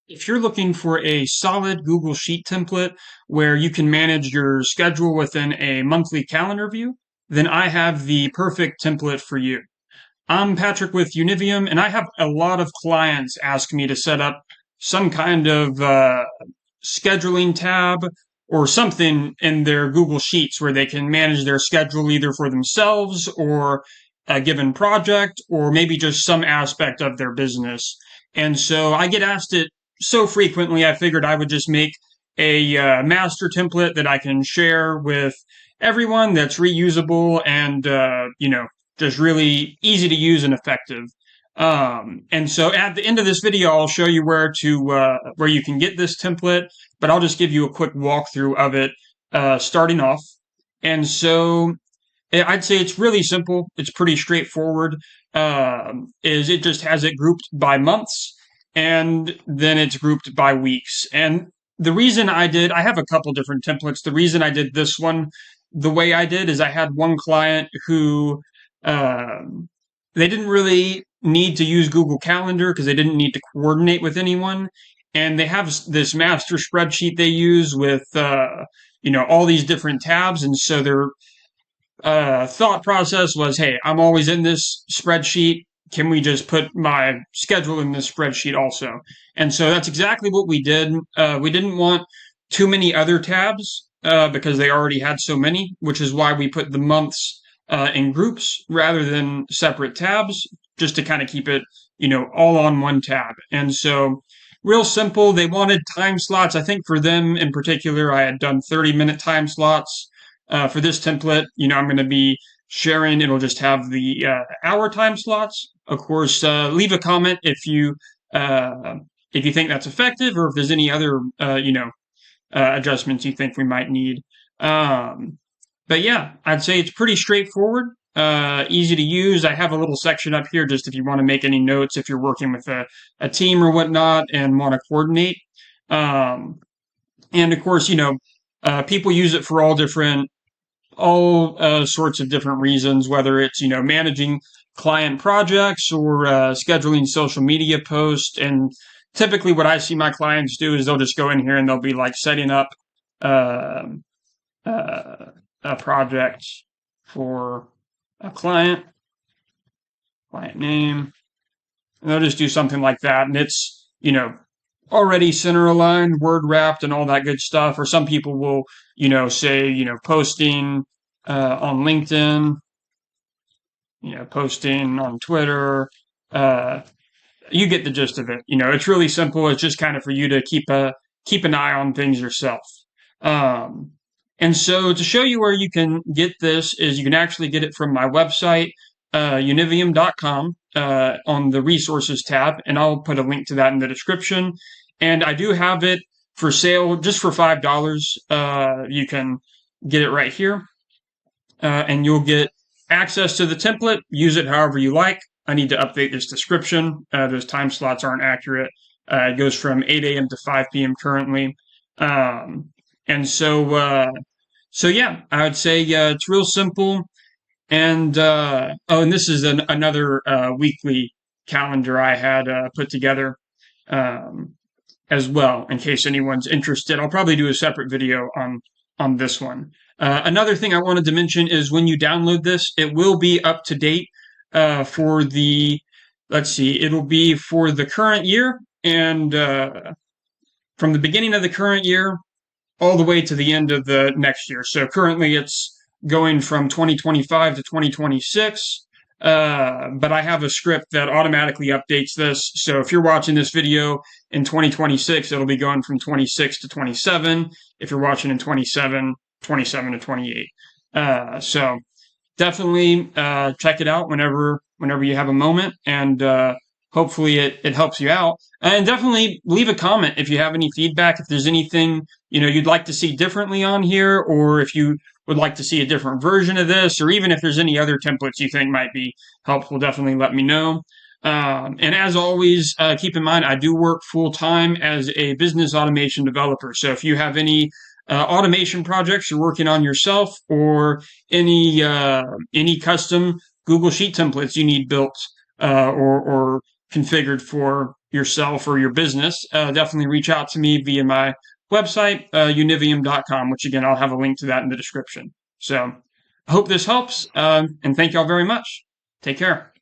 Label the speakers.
Speaker 1: If you're looking for a solid Google Sheet template where you can manage your schedule within a monthly calendar view, then I have the perfect template for you. I'm Patrick with Univium, and I have a lot of clients ask me to set up some kind of scheduling tab or something in their Google Sheets where they can manage their schedule either for themselves or a given project or maybe just some aspect of their business. And so I get asked it so frequently, I figured I would just make a master template that I can share with everyone that's reusable and, just really easy to use and effective. And so at the end of this video, I'll show you where you can get this template, but I'll just give you a quick walkthrough of it, starting off. And so I'd say it's really simple. It's pretty straightforward. Is it just has it grouped by months and then it's grouped by weeks. And the reason I have a couple different templates. The reason I did this one the way I did is I had one client who um, they didn't really need to use Google Calendar because they didn't need to coordinate with anyone. And they have this master spreadsheet they use with, all these different tabs. And so their thought process was, hey, I'm always in this spreadsheet. Can we just put my schedule in this spreadsheet also? And so that's exactly what we did. We didn't want too many other tabs because they already had so many, which is why we put the months in groups rather than separate tabs, just to kind of keep it, all on one tab. And so real simple. They wanted time slots. I think for them in particular, I had done 30-minute time slots. For this template, I'm going to be sharing. It'll just have the hour time slots. Of course, leave a comment if you think that's effective, or if there's any other adjustments you think we might need. But yeah, I'd say it's pretty straightforward, easy to use. I have a little section up here just if you want to make any notes if you're working with a team or whatnot and want to coordinate. And of course, people use it for all sorts of different reasons, whether it's, managing client projects or scheduling social media posts. And typically what I see my clients do is they'll just go in here and they'll be like setting up uh, uh, a project for a client name. And they'll just do something like that. And it's, already center aligned, word wrapped, and all that good stuff. Or some people will, say, posting on LinkedIn, posting on Twitter. You get the gist of it. It's really simple. It's just kind of for you to keep an eye on things yourself. And so to show you where you can get this is you can actually get it from my website, univium.com, on the resources tab, and I'll put a link to that in the description. And I do have it for sale just for $5. You can get it right here, and you'll get access to the template. Use it however you like. I need to update this description. Those time slots aren't accurate. It goes from 8 a.m. to 5 p.m. currently. And so yeah, I would say it's real simple. And and this is another weekly calendar I had put together as well, in case anyone's interested. I'll probably do a separate video on this one. Another thing I wanted to mention is when you download this, it will be up to date for it'll be for the current year and from the beginning of the current year all the way to the end of the next year. So currently it's going from 2025 to 2026. But I have a script that automatically updates this. So if you're watching this video in 2026, it'll be going from 26 to 27. If you're watching in 27 to 28. So definitely check it out whenever you have a moment, and hopefully it helps you out. And definitely leave a comment if you have any feedback, if there's anything you'd like to see differently on here, or if you would like to see a different version of this, or even if there's any other templates you think might be helpful, definitely let me know. And as always, keep in mind, I do work full time as a business automation developer. So if you have any automation projects you're working on yourself, or any custom Google Sheet templates you need built or configured for yourself or your business, definitely reach out to me via my website, univium.com, which again, I'll have a link to that in the description. So I hope this helps, and thank y'all very much. Take care.